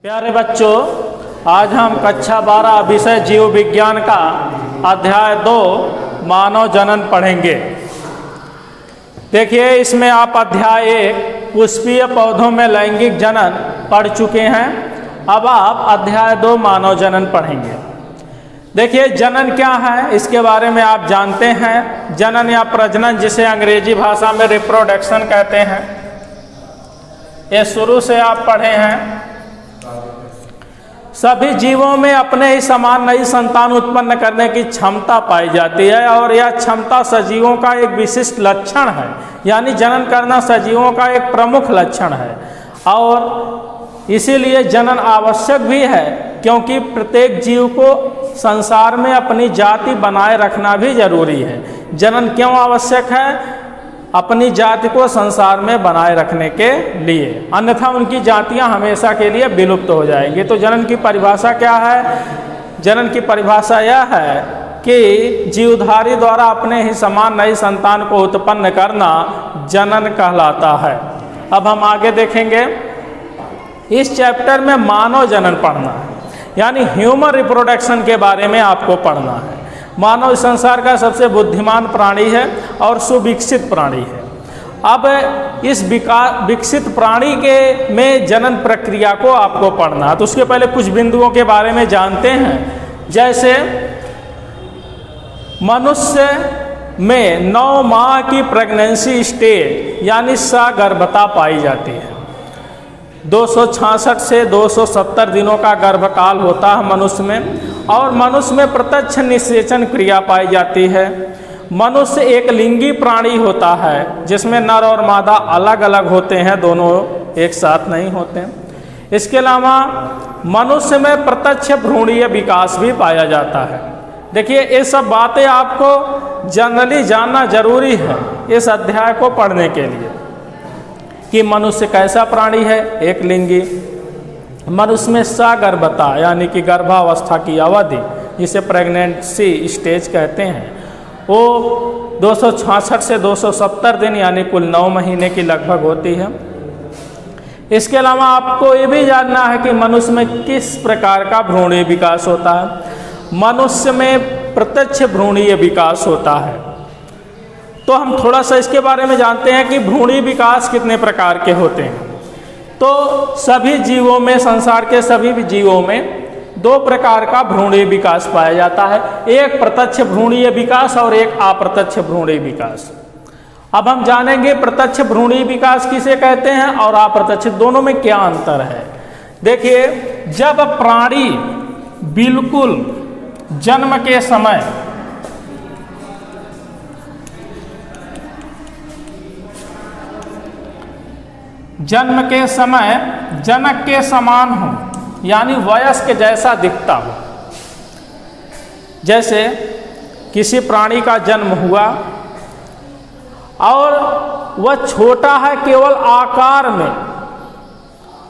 प्यारे बच्चों, आज हम कक्षा 12 विषय जीव विज्ञान का अध्याय 2 मानव जनन पढ़ेंगे। देखिए, इसमें आप अध्याय 1 पुष्पीय पौधों में लैंगिक जनन पढ़ चुके हैं। अब आप अध्याय 2 मानव जनन पढ़ेंगे। देखिए, जनन क्या है इसके बारे में आप जानते हैं। जनन या प्रजनन, जिसे अंग्रेजी भाषा में रिप्रोडक्शन कहते हैं, ये शुरू से आप पढ़े हैं। सभी जीवों में अपने ही समान नई संतान उत्पन्न करने की क्षमता पाई जाती है और यह क्षमता सजीवों का एक विशिष्ट लक्षण है। यानी जनन करना सजीवों का एक प्रमुख लक्षण है और इसीलिए जनन आवश्यक भी है, क्योंकि प्रत्येक जीव को संसार में अपनी जाति बनाए रखना भी जरूरी है। जनन क्यों आवश्यक है? अपनी जाति को संसार में बनाए रखने के लिए, अन्यथा उनकी जातियां हमेशा के लिए विलुप्त हो जाएंगी। तो जनन की परिभाषा क्या है? जनन की परिभाषा यह है कि जीवधारी द्वारा अपने ही समान नई संतान को उत्पन्न करना जनन कहलाता है। अब हम आगे देखेंगे। इस चैप्टर में मानव जनन पढ़ना है, यानी ह्यूमन रिप्रोडक्शन के बारे में आपको पढ़ना है। मानव संसार का सबसे बुद्धिमान प्राणी है और सुविकसित प्राणी है। अब इस विकसित प्राणी के में जनन प्रक्रिया को आपको पढ़ना है। तो उसके पहले कुछ बिंदुओं के बारे में जानते हैं। जैसे मनुष्य में 9 माह की प्रेगनेंसी स्टेज यानी सगर्भता पाई जाती है। 266 से 270 दिनों का गर्भकाल होता है मनुष्य में, और मनुष्य में प्रत्यक्ष निषेचन क्रिया पाई जाती है। मनुष्य एक लिंगी प्राणी होता है, जिसमें नर और मादा अलग अलग होते हैं, दोनों एक साथ नहीं होते। इसके अलावा मनुष्य में प्रत्यक्ष भ्रूणीय विकास भी पाया जाता है। देखिए, ये सब बातें आपको जनरली जानना जरूरी है इस अध्याय को पढ़ने के लिए, कि मनुष्य कैसा प्राणी है, एक लिंगी। मनुष्य में सगर्भता यानी कि गर्भावस्था की अवधि, जिसे प्रेगनेंसी स्टेज कहते हैं, वो 266 से 270 दिन यानी कुल 9 महीने की लगभग होती है। इसके अलावा आपको ये भी जानना है कि मनुष्य में किस प्रकार का भ्रूणीय विकास होता है। मनुष्य में प्रत्यक्ष भ्रूणीय विकास होता है। तो हम थोड़ा सा इसके बारे में जानते हैं कि भ्रूणीय विकास कितने प्रकार के होते हैं। तो सभी जीवों में, संसार के सभी जीवों में 2 प्रकार का भ्रूणीय विकास पाया जाता है। एक प्रत्यक्ष भ्रूणीय विकास और एक अप्रत्यक्ष भ्रूणीय विकास। अब हम जानेंगे प्रत्यक्ष भ्रूणीय विकास किसे कहते हैं और अप्रत्यक्ष, दोनों में क्या अंतर है। देखिए, जब प्राणी बिल्कुल जन्म के समय जनक के समान हो, यानी वयस्क जैसा दिखता हो। जैसे किसी प्राणी का जन्म हुआ और वह छोटा है केवल आकार में,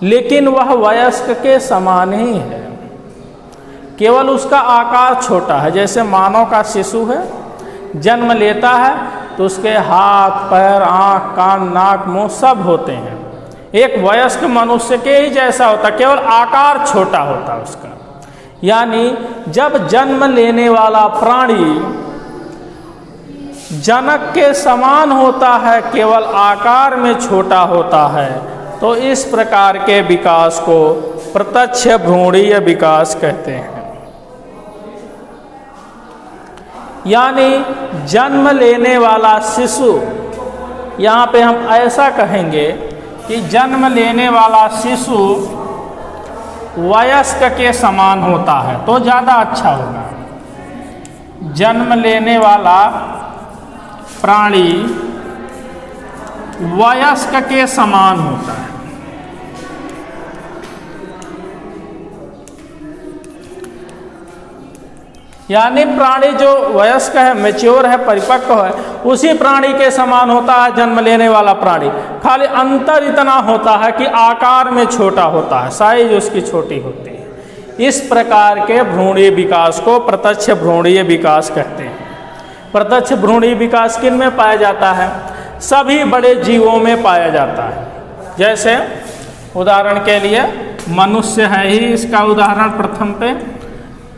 लेकिन वह वयस्क के समान ही है, केवल उसका आकार छोटा है। जैसे मानव का शिशु है, जन्म लेता है तो उसके हाथ, पैर, आँख, कान, नाक, मुंह सब होते हैं, एक वयस्क मनुष्य के ही जैसा होता, केवल आकार छोटा होता उसका। यानी जब जन्म लेने वाला प्राणी जनक के समान होता है, केवल आकार में छोटा होता है, तो इस प्रकार के विकास को प्रत्यक्ष भ्रूणीय विकास कहते हैं। यानी जन्म लेने वाला शिशु, यहाँ पे हम ऐसा कहेंगे कि जन्म लेने वाला शिशु वयस्क के समान होता है, तो ज़्यादा अच्छा होगा। जन्म लेने वाला प्राणी वयस्क के समान होता है। यानी प्राणी जो वयस्क है, मैच्योर है, परिपक्व है, उसी प्राणी के समान होता है जन्म लेने वाला प्राणी। खाली अंतर इतना होता है कि आकार में छोटा होता है, साइज उसकी छोटी होती है। इस प्रकार के भ्रूणीय विकास को प्रत्यक्ष भ्रूणीय विकास कहते हैं। प्रत्यक्ष भ्रूणीय विकास किन में पाया जाता है? सभी बड़े जीवों में पाया जाता है। जैसे उदाहरण के लिए मनुष्य है ही इसका उदाहरण प्रथम पे।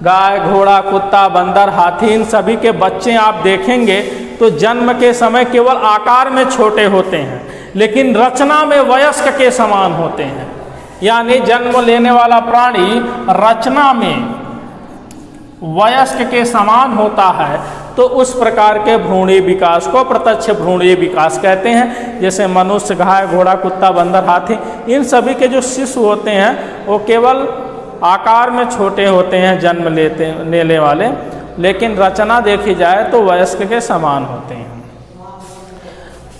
गाय, घोड़ा, कुत्ता, बंदर, हाथी, इन सभी के बच्चे आप देखेंगे तो जन्म के समय केवल आकार में छोटे होते हैं, लेकिन रचना में वयस्क के समान होते हैं। यानी जन्म लेने वाला प्राणी रचना में वयस्क के समान होता है। तो उस प्रकार के भ्रूणीय विकास को प्रत्यक्ष भ्रूणीय विकास कहते हैं। जैसे मनुष्य, गाय, घोड़ा, कुत्ता, बंदर, हाथी, इन सभी के जो शिशु होते हैं वो केवल आकार में छोटे होते हैं जन्म लेने वाले, लेकिन रचना देखी जाए तो वयस्क के समान होते हैं।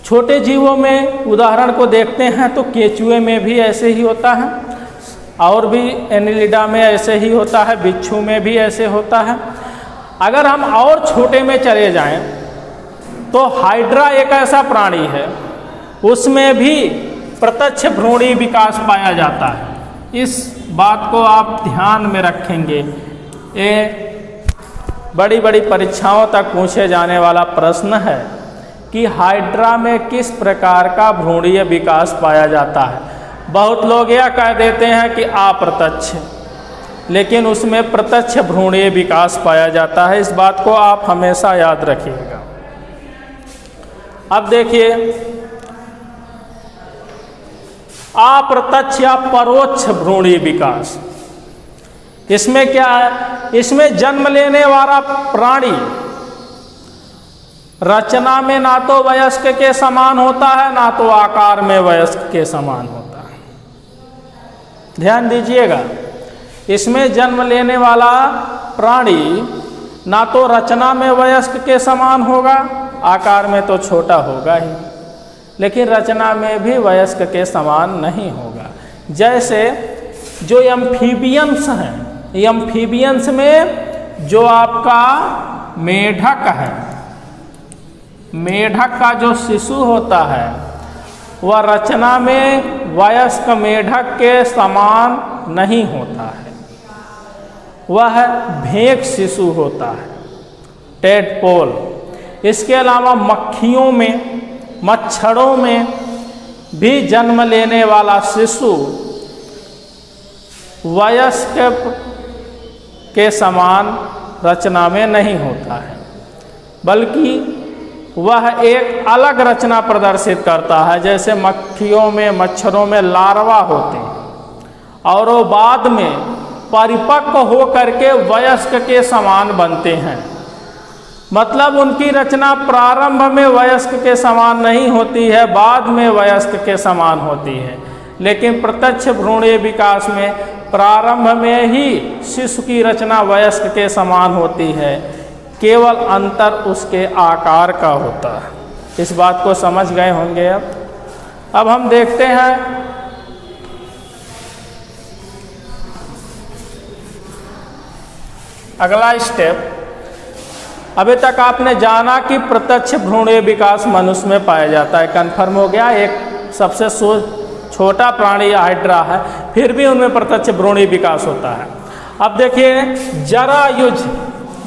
छोटे जीवों में उदाहरण को देखते हैं तो केंचुए में भी ऐसे ही होता है, और भी एनिलिडा में ऐसे ही होता है, बिच्छू में भी ऐसे होता है। अगर हम और छोटे में चले जाएं तो हाइड्रा एक ऐसा प्राणी है, उसमें भी प्रत्यक्ष भ्रूणीय विकास पाया जाता है। इस बात को आप ध्यान में रखेंगे। ये बड़ी बड़ी परीक्षाओं तक पूछे जाने वाला प्रश्न है कि हाइड्रा में किस प्रकार का भ्रूणीय विकास पाया जाता है। बहुत लोग यह कह देते हैं कि अप्रत्यक्ष, लेकिन उसमें प्रत्यक्ष भ्रूणीय विकास पाया जाता है। इस बात को आप हमेशा याद रखिएगा। अब देखिए, अप्रत्यक्ष या परोक्ष भ्रूणीय विकास, इसमें क्या है? इसमें जन्म लेने वाला प्राणी रचना में ना तो वयस्क के समान होता है, ना तो आकार में वयस्क के समान होता है। ध्यान दीजिएगा, इसमें जन्म लेने वाला प्राणी ना तो रचना में वयस्क के समान होगा, आकार में तो छोटा होगा ही, लेकिन रचना में भी वयस्क के समान नहीं होगा। जैसे जो एम्फीबियंस हैं, एम्फीबियंस में जो आपका मेढक है, मेढक का जो शिशु होता है वह रचना में वयस्क मेढक के समान नहीं होता है, वह भेक शिशु होता है, टेडपोल। इसके अलावा मक्खियों में, मच्छरों में भी जन्म लेने वाला शिशु वयस्क के समान रचना में नहीं होता है, बल्कि वह एक अलग रचना प्रदर्शित करता है। जैसे मक्खियों में, मच्छरों में लार्वा होते हैं और वो बाद में परिपक्व हो करके वयस्क के समान बनते हैं। मतलब उनकी रचना प्रारंभ में वयस्क के समान नहीं होती है, बाद में वयस्क के समान होती है। लेकिन प्रत्यक्ष भ्रूणीय विकास में प्रारंभ में ही शिशु की रचना वयस्क के समान होती है, केवल अंतर उसके आकार का होता है। इस बात को समझ गए होंगे। अब हम देखते हैं अगला स्टेप। अभी तक आपने जाना कि प्रत्यक्ष भ्रूणीय विकास मनुष्य में पाया जाता है, कन्फर्म हो गया। एक सबसे छोटा प्राणी हाइड्रा है, फिर भी उनमें प्रत्यक्ष भ्रूणीय विकास होता है। अब देखिए, जरायुज,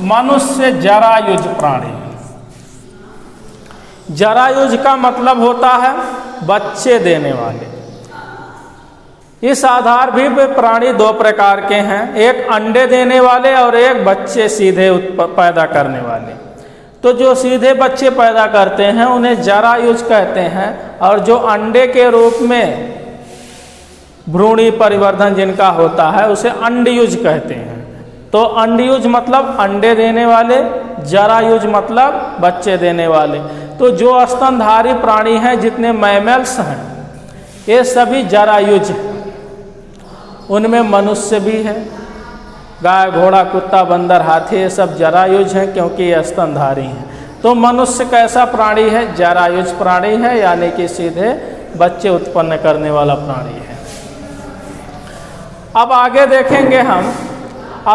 मनुष्य जरायुज प्राणी। जरायुज का मतलब होता है बच्चे देने वाले। इस आधार भी प्राणी दो प्रकार के हैं, एक अंडे देने वाले और एक बच्चे सीधे पैदा करने वाले। तो जो सीधे बच्चे पैदा करते हैं उन्हें जरायुज कहते हैं, और जो अंडे के रूप में भ्रूणीय परिवर्धन जिनका होता है उसे अंडयुज कहते हैं। तो अंडयुज मतलब अंडे देने वाले, जरायुज मतलब बच्चे देने वाले। तो जो स्तनधारी प्राणी हैं, जितने मैमल्स हैं, ये सभी जरायुज हैं। उनमें मनुष्य भी है, गाय, घोड़ा, कुत्ता, बंदर, हाथी, ये सब जरायुज हैं क्योंकि ये स्तनधारी हैं। तो मनुष्य कैसा प्राणी है? जरायुज प्राणी है, यानी कि सीधे बच्चे उत्पन्न करने वाला प्राणी है। अब आगे देखेंगे हम,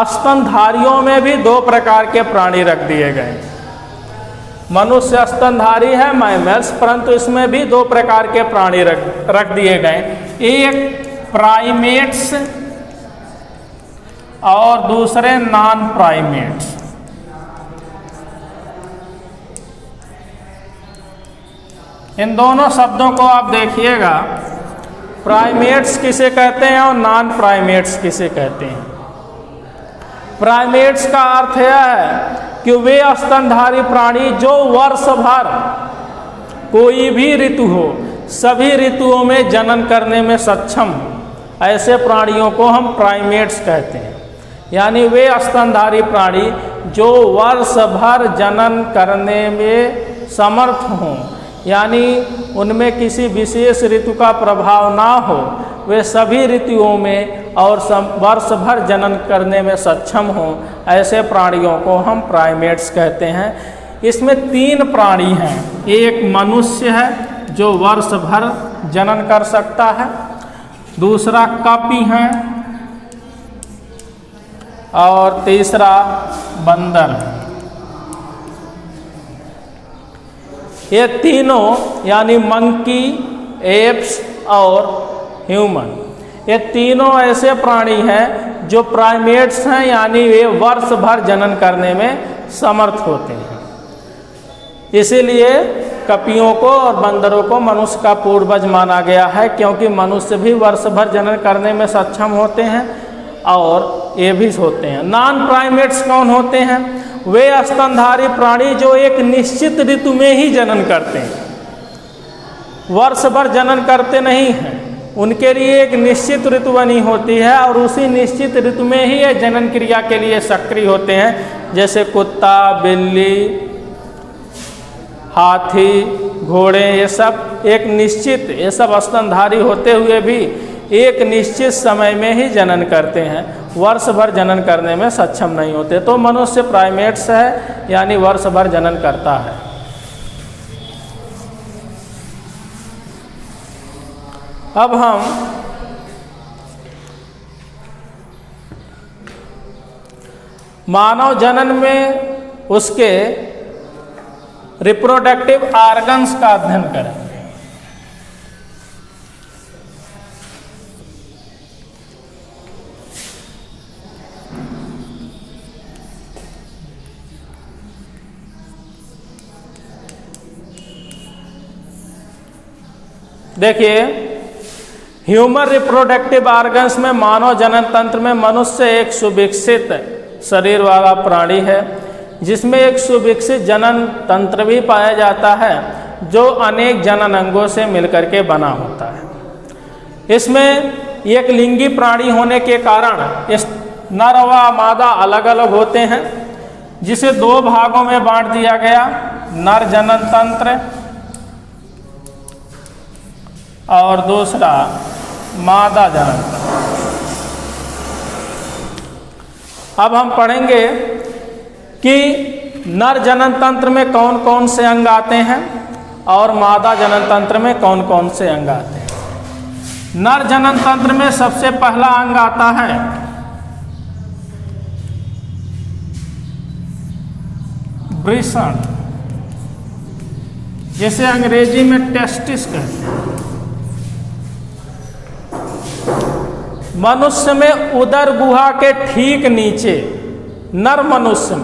स्तनधारियों में भी दो प्रकार के प्राणी रख दिए गए। मनुष्य स्तनधारी है, मैमल्स, परंतु इसमें भी दो प्रकार के प्राणी रख दिए गए। एक प्राइमेट्स और दूसरे नॉन प्राइमेट्स। इन दोनों शब्दों को आप देखिएगा प्राइमेट्स किसे कहते हैं और नॉन प्राइमेट्स किसे कहते हैं। प्राइमेट्स का अर्थ यह है कि वे स्तनधारी प्राणी जो वर्ष भर कोई भी ऋतु हो सभी ऋतुओं में जनन करने में सक्षम हो, ऐसे प्राणियों को हम प्राइमेट्स कहते हैं। यानी वे स्तनधारी प्राणी जो वर्ष भर जनन करने में समर्थ हों, यानी उनमें किसी विशेष ऋतु का प्रभाव ना हो, वे सभी ऋतुओं में और वर्ष भर जनन करने में सक्षम हों, ऐसे प्राणियों को हम प्राइमेट्स कहते हैं। इसमें 3 प्राणी हैं। एक मनुष्य है जो वर्ष भर जनन कर सकता है, दूसरा कपि है और तीसरा बंदर है। ये तीनों यानी मंकी, एप्स और ह्यूमन, ये तीनों ऐसे प्राणी हैं जो प्राइमेट्स हैं, यानी वे वर्ष भर जनन करने में समर्थ होते हैं। इसीलिए कपियों को और बंदरों को मनुष्य का पूर्वज माना गया है, क्योंकि मनुष्य भी वर्ष भर जनन करने में सक्षम होते हैं और ये भी होते हैं। नॉन प्राइमेट्स कौन होते हैं? वे स्तनधारी प्राणी जो एक निश्चित ऋतु में ही जनन करते हैं, वर्ष भर जनन करते नहीं हैं। उनके लिए एक निश्चित ऋतु बनी होती है और उसी निश्चित ऋतु में ही ये जनन क्रिया के लिए सक्रिय होते हैं। जैसे कुत्ता, बिल्ली, हाथी, घोड़े, ये सब एक निश्चित, ये सब स्तनधारी होते हुए भी एक निश्चित समय में ही जनन करते हैं, वर्ष भर जनन करने में सक्षम नहीं होते। तो मनुष्य प्राइमेट्स है, यानी वर्ष भर जनन करता है। अब हम मानव जनन में उसके रिप्रोडक्टिव ऑर्गन्स का अध्ययन करेंगे। देखिए, ह्यूमन रिप्रोडक्टिव ऑर्गन्स में मानव जनन तंत्र में मनुष्य एक सुविकसित शरीर वाला प्राणी है, जिसमें एक सुविकसित जनन तंत्र भी पाया जाता है जो अनेक जनन अंगों से मिलकर के बना होता है। इसमें एक लिंगी प्राणी होने के कारण इस नर व मादा अलग अलग होते हैं, जिसे 2 भागों में बांट दिया गया, नर जनन तंत्र और दूसरा मादा जनन तंत्र। अब हम पढ़ेंगे कि नर जनन तंत्र में कौन कौन से अंग आते हैं और मादा जनन तंत्र में कौन कौन से अंग आते हैं। नर जनन तंत्र में सबसे पहला अंग आता है वृषण, जिसे अंग्रेजी में टेस्टिस कहते हैं। मनुष्य में उदर गुहा के ठीक नीचे, नर मनुष्य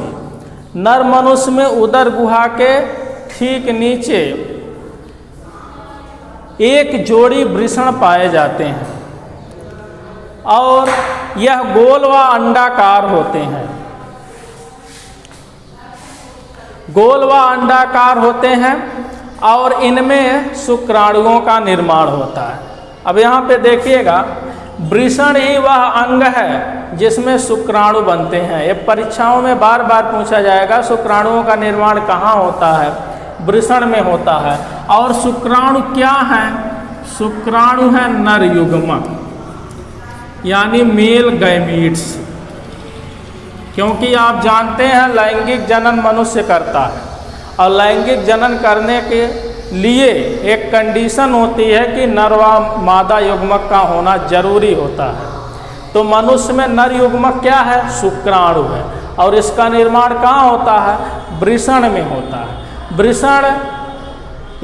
में उदर गुहा के ठीक नीचे एक जोड़ी वृषण पाए जाते हैं और यह गोल व अंडाकार होते हैं। गोल व अंडाकार होते हैं और इनमें शुक्राणुओं का निर्माण होता है। अब यहाँ पे देखिएगा, वृषण ही वह अंग है जिसमें शुक्राणु बनते हैं। ये परीक्षाओं में बार बार पूछा जाएगा, शुक्राणुओं का निर्माण कहाँ होता है? वृषण में होता है। और शुक्राणु क्या है? शुक्राणु है नर युग्मक, यानी मेल गैमीट्स। क्योंकि आप जानते हैं लैंगिक जनन मनुष्य करता है और लैंगिक जनन करने के लिए एक कंडीशन होती है कि नर व मादा युग्मक का होना जरूरी होता है। तो मनुष्य में नर युग्मक क्या है? शुक्राणु है। और इसका निर्माण कहाँ होता है? वृषण में होता है। वृषण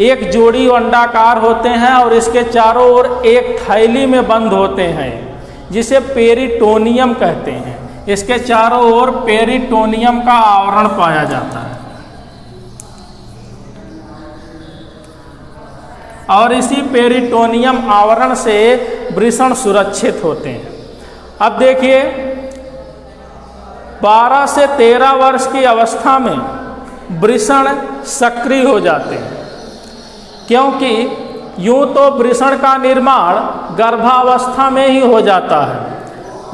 एक जोड़ी अंडाकार होते हैं और इसके चारों ओर एक थैली में बंद होते हैं, जिसे पेरिटोनियम कहते हैं। इसके चारों ओर पेरिटोनियम का आवरण पाया जाता है। और इसी पेरिटोनियम आवरण से वृषण सुरक्षित होते हैं। अब देखिए 12 से 13 वर्ष की अवस्था में वृषण सक्रिय हो जाते हैं, क्योंकि यूँ तो वृषण का निर्माण गर्भावस्था में ही हो जाता है।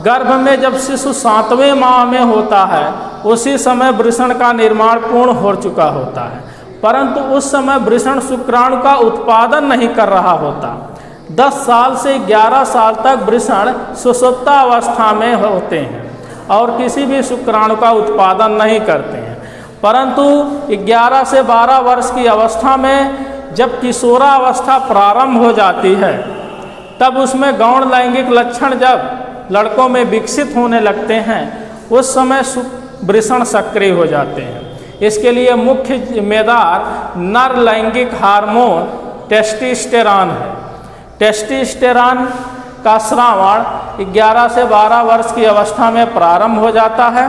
गर्भ में जब शिशु 7वें माह में होता है उसी समय वृषण का निर्माण पूर्ण हो चुका होता है, परंतु उस समय वृषण शुक्राणु का उत्पादन नहीं कर रहा होता। 10 साल से 11 साल तक वृषण सुषुप्तावस्था में होते हैं और किसी भी शुक्राणु का उत्पादन नहीं करते हैं, परंतु 11 से 12 वर्ष की अवस्था में जब किशोरावस्था प्रारंभ हो जाती है तब उसमें गौण लैंगिक लक्षण जब लड़कों में विकसित होने लगते हैं उस समय वृषण सक्रिय हो जाते हैं। इसके लिए मुख्य जिम्मेदार नर लैंगिक हार्मोन टेस्टोस्टेरॉन है। टेस्टोस्टेरॉन का स्रावण 11 से 12 वर्ष की अवस्था में प्रारंभ हो जाता है,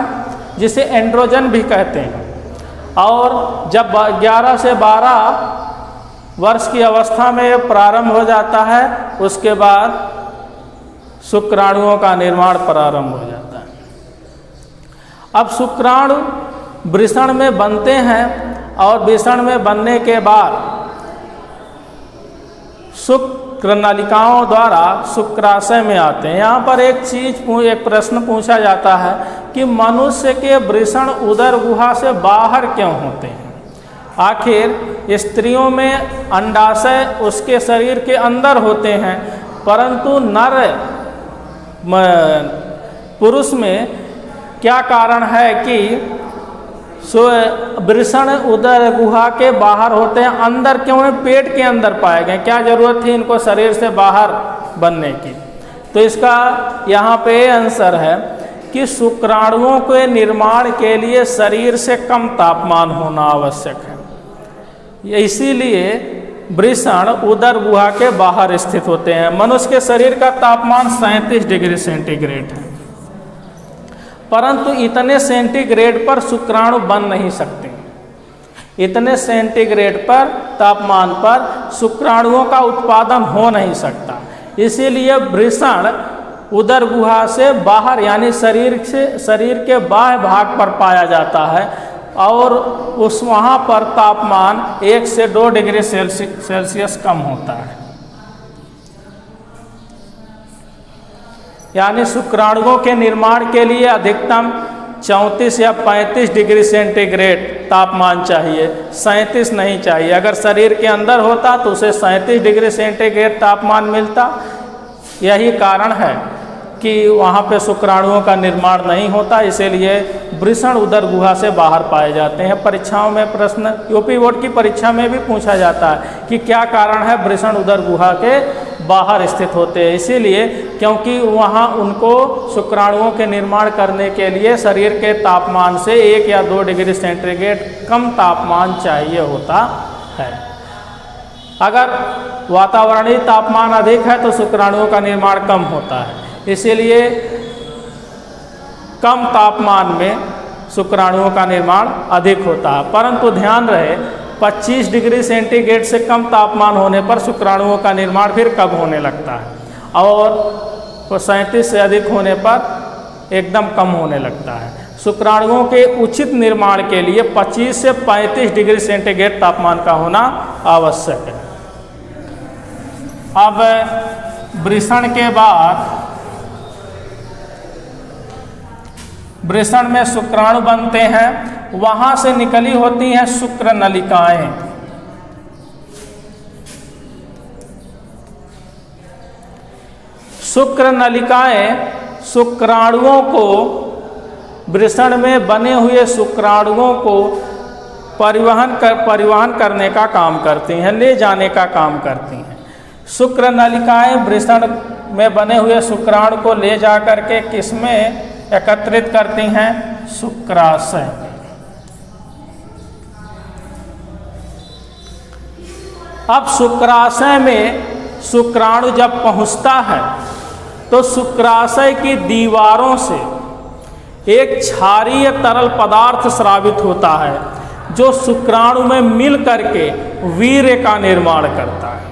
जिसे एंड्रोजन भी कहते हैं, और जब 11 से 12 वर्ष की अवस्था में प्रारंभ हो जाता है उसके बाद शुक्राणुओं का निर्माण प्रारंभ हो जाता है। अब शुक्राणु वृषण में बनते हैं और वृषण में बनने के बाद शुक्र नलिकाओं द्वारा शुक्राशय में आते हैं। यहाँ पर एक प्रश्न पूछा जाता है कि मनुष्य के वृषण उदर गुहा से बाहर क्यों होते हैं? आखिर स्त्रियों में अंडाशय उसके शरीर के अंदर होते हैं, परंतु नर पुरुष में क्या कारण है कि वृषण उदर गुहा के बाहर होते हैं, अंदर क्यों है? पेट के अंदर पाए गए, क्या जरूरत थी इनको शरीर से बाहर बनने की? तो इसका यहाँ पे आंसर है कि शुक्राणुओं के निर्माण के लिए शरीर से कम तापमान होना आवश्यक है, इसीलिए वृषण उदर गुहा के बाहर स्थित होते हैं। मनुष्य के शरीर का तापमान 37 डिग्री सेंटीग्रेड है, परंतु इतने सेंटीग्रेड पर शुक्राणु बन नहीं सकते। इतने सेंटीग्रेड पर तापमान पर शुक्राणुओं का उत्पादन हो नहीं सकता, इसीलिए वृषण उदर गुहा से बाहर यानी शरीर के बाह्य भाग पर पाया जाता है और वहाँ पर तापमान 1 से 2 डिग्री सेल्सियस कम होता है। यानी शुक्राणुओं के निर्माण के लिए अधिकतम 34 या 35 डिग्री सेंटीग्रेड तापमान चाहिए, 37 नहीं चाहिए। अगर शरीर के अंदर होता तो उसे 37 डिग्री सेंटीग्रेड तापमान मिलता। यही कारण है कि वहाँ पे शुक्राणुओं का निर्माण नहीं होता, इसीलिए वृषण उदर गुहा से बाहर पाए जाते हैं। परीक्षाओं में प्रश्न यूपी बोर्ड की परीक्षा में भी पूछा जाता है कि क्या कारण है वृषण उदर गुहा के बाहर स्थित होते हैं? इसीलिए क्योंकि वहाँ उनको शुक्राणुओं के निर्माण करने के लिए शरीर के तापमान से 1 या 2 डिग्री सेंटीग्रेड कम तापमान चाहिए होता है। अगर वातावरणीय तापमान अधिक है तो शुक्राणुओं का निर्माण कम होता है, इसीलिए कम तापमान में शुक्राणुओं का निर्माण अधिक होता है। परंतु ध्यान रहे 25 डिग्री सेंटीग्रेड से कम तापमान होने पर शुक्राणुओं का निर्माण फिर कम होने लगता है और 37 से अधिक होने पर एकदम कम होने लगता है। शुक्राणुओं के उचित निर्माण के लिए 25 से 35 डिग्री सेंटीग्रेड तापमान का होना आवश्यक है। अब वृषण के बाद वृषण में शुक्राणु बनते हैं, वहां से निकली होती हैं शुक्र नलिकाएं। शुक्र नलिकाएं शुक्राणुओं को, वृषण में बने हुए शुक्राणुओं को परिवहन करने का काम करती हैं, ले जाने का काम करती हैं। शुक्र नलिकाएं वृषण में बने हुए शुक्राणु को ले जा करके किसमें एकत्रित करती हैं? शुक्राशय। अब शुक्राशय में शुक्राणु जब पहुंचता है तो शुक्राशय की दीवारों से एक क्षारीय तरल पदार्थ स्रावित होता है जो शुक्राणु में मिल करके वीर्य का निर्माण करता है।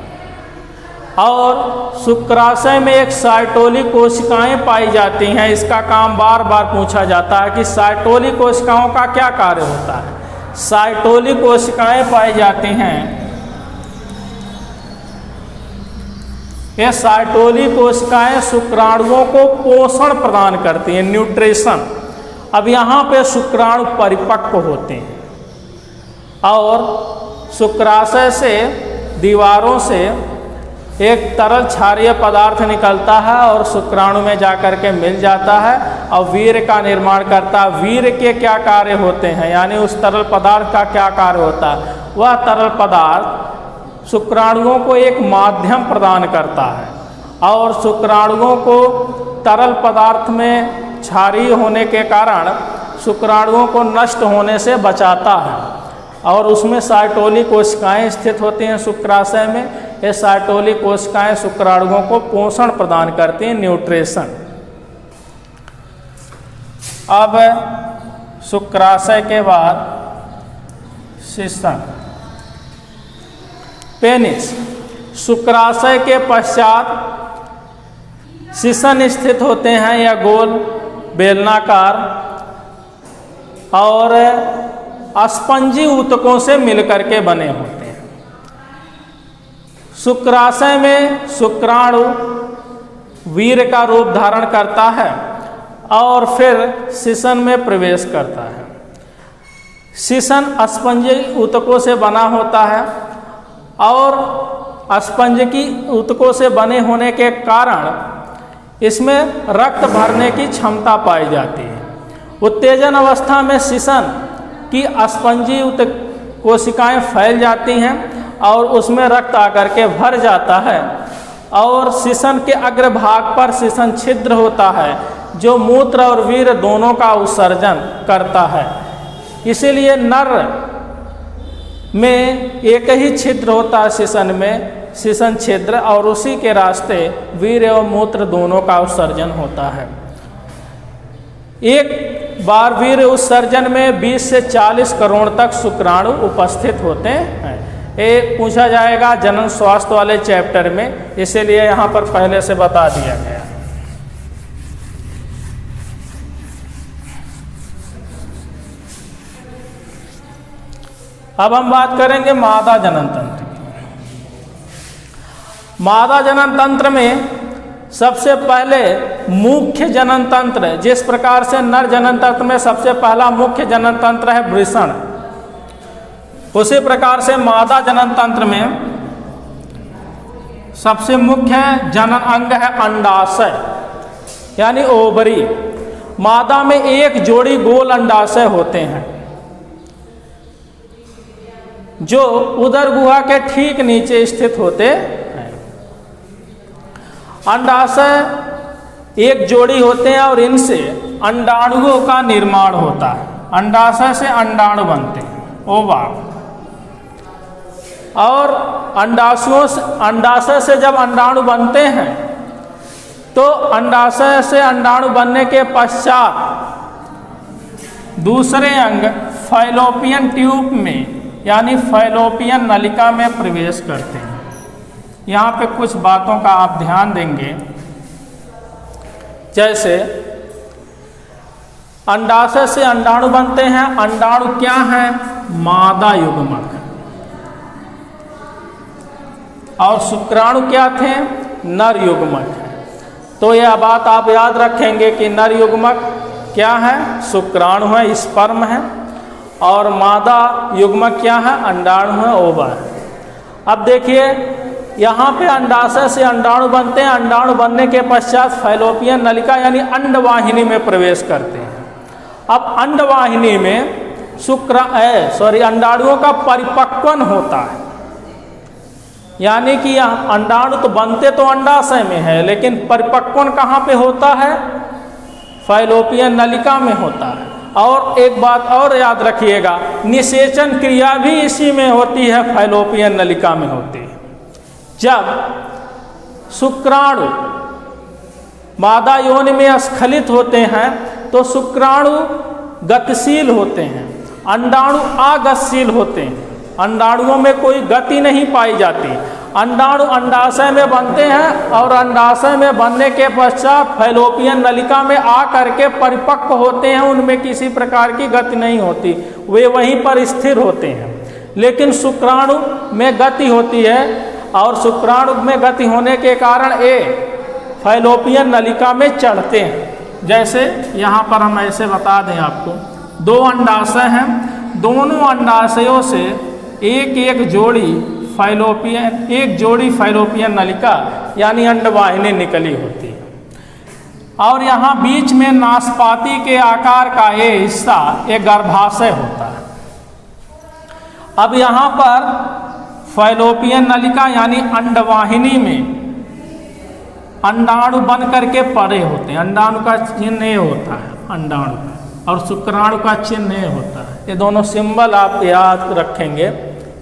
और शुक्राशय में एक साइटोली कोशिकाएं पाई जाती हैं। इसका काम बार बार पूछा जाता है कि साइटोली कोशिकाओं का क्या कार्य होता है। साइटोली कोशिकाएं पाई जाती हैं। ये साइटोली कोशिकाएं शुक्राणुओं को पोषण प्रदान करती हैं, न्यूट्रिशन। अब यहाँ पे शुक्राणु परिपक्व होते हैं और शुक्राशय से दीवारों से एक तरल क्षारीय पदार्थ निकलता है और शुक्राणु में जाकर के मिल जाता है और वीर्य का निर्माण करता है। वीर्य के क्या कार्य होते हैं, यानी उस तरल पदार्थ का क्या कार्य होता है? वह तरल पदार्थ शुक्राणुओं को एक माध्यम प्रदान करता है और शुक्राणुओं को तरल पदार्थ में क्षारीय होने के कारण शुक्राणुओं को नष्ट होने से बचाता है और उसमें साइटोली कोशिकाएं स्थित होती हैं शुक्राशय में। ये साइटोली कोशिकाएं शुक्राणुओं को पोषण प्रदान करती हैं, न्यूट्रिशन। अब शुक्राशय के बाद शिशन, पेनिस। शुक्राशय के पश्चात शिशन स्थित होते हैं, या गोल बेलनाकार और अस्पंजी ऊतकों से मिलकर के बने होते हैं। शुक्राशय में शुक्राणु वीर्य का रूप धारण करता है और फिर शिशन में प्रवेश करता है। शिशन अस्पंजी ऊतकों से बना होता है और अस्पंजी ऊतकों से बने होने के कारण इसमें रक्त भरने की क्षमता पाई जाती है। उत्तेजन अवस्था में शिशन की अस्पंजी ऊतक कोशिकाएं फैल जाती हैं और उसमें रक्त आकर के भर जाता है और शिशन के अग्रभाग पर शिशन छिद्र होता है जो मूत्र और वीर्य दोनों का उत्सर्जन करता है। इसीलिए नर में एक ही छिद्र होता है शिशन में, शिशन छिद्र, और उसी के रास्ते वीर्य और मूत्र दोनों का उत्सर्जन होता है। एक बार वीर्य उत्सर्जन में 20 से 40 करोड़ तक शुक्राणु उपस्थित होते हैं। ये पूछा जाएगा जनन स्वास्थ्य वाले चैप्टर में, इसीलिए यहाँ पर पहले से बता दिया गया। अब हम बात करेंगे मादा जनन तंत्र। मादा जनन तंत्र में सबसे पहले मुख्य जनन तंत्र, जिस प्रकार से नर जनन तंत्र में सबसे पहला मुख्य जनन तंत्र है वृषण, उसी प्रकार से मादा जनन तंत्र में सबसे मुख्य जनन अंग है अंडाशय, यानी ओवरी। मादा में एक जोड़ी गोल अंडाशय होते हैं जो उदर गुहा के ठीक नीचे स्थित होते हैं। अंडाशय एक जोड़ी होते हैं और इनसे अंडाणुओं का निर्माण होता है। अंडाशय से अंडाणु बनते हैं, ओवा। और अंडाशय से जब अंडाणु बनते हैं तो अंडाशय से अंडाणु बनने के पश्चात दूसरे अंग फैलोपियन ट्यूब में, यानी फैलोपियन नलिका में प्रवेश करते हैं। यहाँ पे कुछ बातों का आप ध्यान देंगे, जैसे अंडाशय से अंडाणु बनते हैं। अंडाणु क्या है? मादा युग्मक। और शुक्राणु क्या थे? नर युग्मक है। तो यह बात आप याद रखेंगे कि नर युग्मक क्या है? शुक्राणु है, स्पर्म है, और मादा युग्मक क्या है? अंडाणु है, ओवा है। अब देखिए यहाँ पे अंडाशय से अंडाणु बनते हैं। अंडाणु बनने के पश्चात फैलोपियन नलिका यानी अंडवाहिनी में प्रवेश करते हैं। अब अंडवाहिनी में अंडाणुओं का परिपक्वन होता है, यानी कि यहाँ अंडाणु तो बनते तो अंडाशय में है, लेकिन परिपक्वन कहाँ पे होता है? फैलोपियन नलिका में होता है। और एक बात और याद रखिएगा, निषेचन क्रिया भी इसी में होती है, फैलोपियन नलिका में होती है। जब शुक्राणु मादा योनि में स्खलित होते हैं तो शुक्राणु गतिशील होते हैं, अंडाणु अगतिशील होते हैं। अंडाणुओं में कोई गति नहीं पाई जाती। अंडाणु अंडाशय में बनते हैं और अंडाशय में बनने के पश्चात फैलोपियन नलिका में आ करके परिपक्व होते हैं। उनमें किसी प्रकार की गति नहीं होती, वे वहीं पर स्थिर होते हैं। लेकिन शुक्राणु में गति होती है और शुक्राणु में गति होने के कारण ये फैलोपियन नलिका में चढ़ते हैं। जैसे यहाँ पर हम ऐसे बता दें आपको, 2 अंडाशय हैं, दोनों अंडाशयों से एक जोड़ी फैलोपियन नलिका यानी अंडवाहिनी निकली होती है और यहाँ बीच में नाशपाती के आकार का ये हिस्सा एक गर्भाशय होता है। अब यहाँ पर फैलोपियन नलिका यानी अंडवाहिनी में अंडाणु बन करके पड़े होते हैं। अंडाणु का चिन्ह ये होता है अंडाणु का, और शुक्राणु का चिन्ह ये होता है। ये दोनों सिंबल आप याद रखेंगे,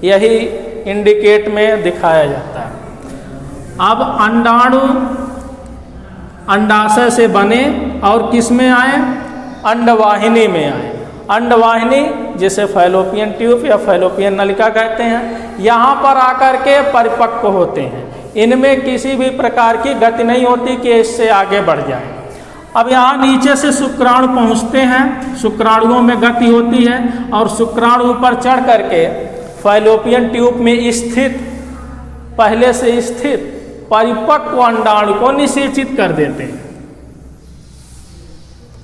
यही इंडिकेट में दिखाया जाता है। अब अंडाणु अंडाशय से बने और किस में आए, अंडवाहिनी में आए। अंडवाहिनी जिसे फैलोपियन ट्यूब या फैलोपियन नलिका कहते हैं, यहाँ पर आकर के परिपक्व होते हैं। इनमें किसी भी प्रकार की गति नहीं होती कि इससे आगे बढ़ जाए। अब यहाँ नीचे से शुक्राणु पहुँचते हैं, शुक्राणुओं में गति होती है और शुक्राणु ऊपर चढ़ करके फैलोपियन ट्यूब में स्थित, पहले से स्थित परिपक्व अंडाणु को निषेचित कर देते हैं,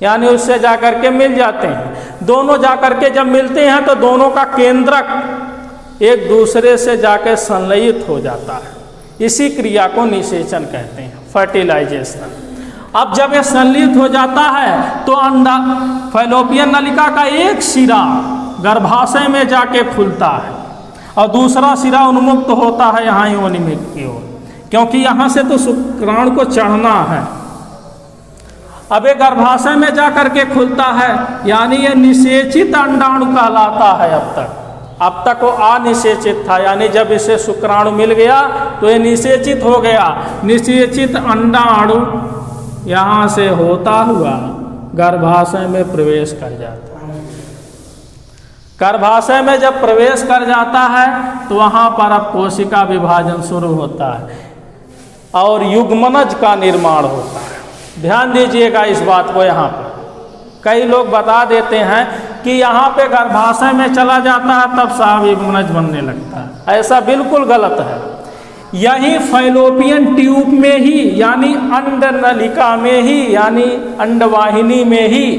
यानी उससे जाकर के मिल जाते हैं। दोनों जाकर के जब मिलते हैं तो दोनों का केंद्रक एक दूसरे से जाकर संलयित हो जाता है। इसी क्रिया को निषेचन कहते हैं, फर्टिलाइजेशन। अब जब यह संलयित हो जाता है तो फैलोपियन नलिका का एक सिरा गर्भाशय में जाके खुलता है और दूसरा सिरा उन्मुक्त होता है यहाँ योनि की ओर, क्योंकि यहाँ से तो शुक्राणु को चढ़ना है। अब ये गर्भाशय में जा करके खुलता है, यानी ये निषेचित अंडाणु कहलाता है। अब तक वो अनिषेचित था, यानी जब इसे शुक्राणु मिल गया तो ये निषेचित हो गया। निषेचित अंडाणु यहाँ से होता हुआ गर्भाशय में प्रवेश कर जाता है। गर्भाशय में जब प्रवेश कर जाता है तो वहाँ पर अब कोशिका विभाजन शुरू होता है और युग्मनज का निर्माण होता है। ध्यान दीजिएगा इस बात को। यहाँ पर कई लोग बता देते हैं कि यहाँ पे गर्भाशय में चला जाता है तब साहब युग्मनज बनने लगता है। ऐसा बिल्कुल गलत है। यही फैलोपियन ट्यूब में ही यानी अंड नलिका में ही यानी अंडवाहिनी में ही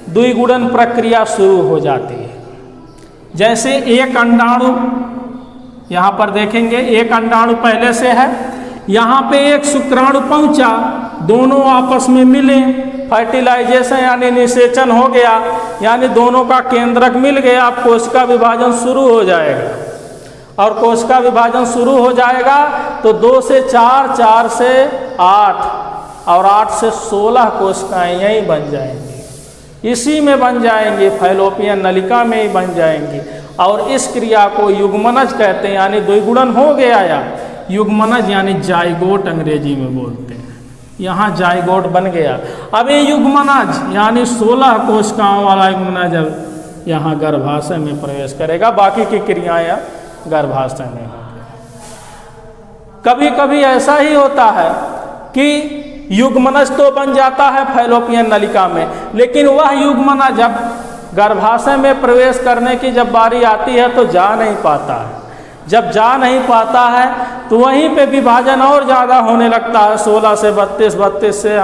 द्विगुणन प्रक्रिया शुरू हो जाती है। जैसे एक अंडाणु यहाँ पर देखेंगे, एक अंडाणु पहले से है, यहाँ पे एक शुक्राणु पहुँचा, दोनों आपस में मिले, फर्टिलाइजेशन यानी निषेचन हो गया, यानी दोनों का केंद्रक मिल गया। अब कोशिका विभाजन शुरू हो जाएगा और कोशिका विभाजन शुरू हो जाएगा तो 2 से 4, 4 से 8 और 8 से 16 कोशिकाएं यहीं बन जाएंगी, इसी में बन जाएंगी, फैलोपियन नलिका में ही बन जाएंगी। और इस क्रिया को युग्मनज कहते हैं, यानी द्विगुणन हो गया। या युग्मनज यानी जाइगोट अंग्रेजी में बोलते हैं। यहाँ जाइगोट बन गया। अब ये युग्मनज यानी 16 कोशिकाओं वाला युग्मनज अब यहाँ गर्भाशय में प्रवेश करेगा। बाकी की क्रियाएं गर्भाशय में होंगी। कभी कभी ऐसा ही होता है कि युग्मनज तो बन जाता है फैलोपियन नलिका में, लेकिन वह युग्मनज जब गर्भाशय में प्रवेश करने की जब बारी आती है तो जा नहीं पाता है। जब जा नहीं पाता है तो वहीं पे विभाजन और ज़्यादा होने लगता है। 16 से 32, 32 से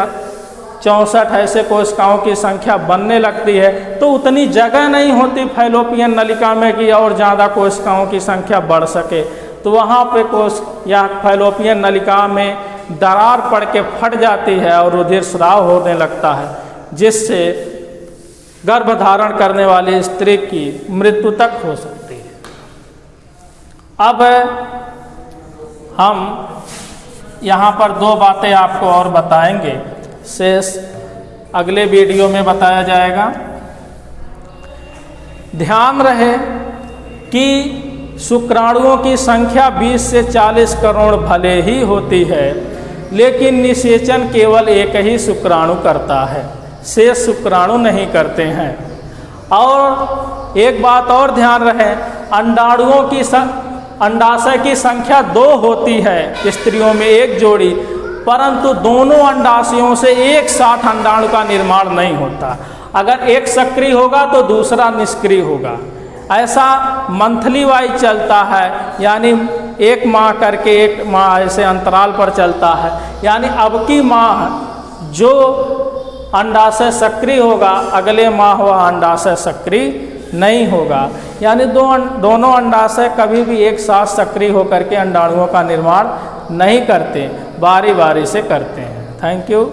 64 ऐसे कोशिकाओं की संख्या बनने लगती है। तो उतनी जगह नहीं होती फैलोपियन नलिका में कि और ज़्यादा कोशिकाओं की संख्या बढ़ सके। तो वहाँ पे कोश या फैलोपियन नलिका में दरार पड़ के फट जाती है और रुधिर स्राव होने लगता है, जिससे गर्भधारण करने वाली स्त्री की मृत्यु तक हो सकती है। अब हम यहाँ पर 2 बातें आपको और बताएंगे, शेष अगले वीडियो में बताया जाएगा। ध्यान रहे कि शुक्राणुओं की संख्या 20 से 40 करोड़ भले ही होती है, लेकिन निषेचन केवल एक ही शुक्राणु करता है, शेष शुक्राणु नहीं करते हैं। और एक बात और ध्यान रहे, अंडाणुओं की अंडाशय की संख्या 2 होती है स्त्रियों में, एक जोड़ी, परंतु दोनों अंडाशयों से एक साथ अंडाणु का निर्माण नहीं होता। अगर एक सक्रिय होगा तो दूसरा निष्क्रिय होगा। ऐसा मंथली वाइज चलता है, यानी एक माह करके एक माह ऐसे अंतराल पर चलता है। यानी अब की माह जो अंडाशय सक्रिय होगा, अगले माह वह अंडाशय सक्रिय नहीं होगा। यानी दोनों अंडाशय कभी भी एक साथ सक्रिय होकर के अंडाणुओं का निर्माण नहीं करते, बारी बारी से करते हैं। Thank you.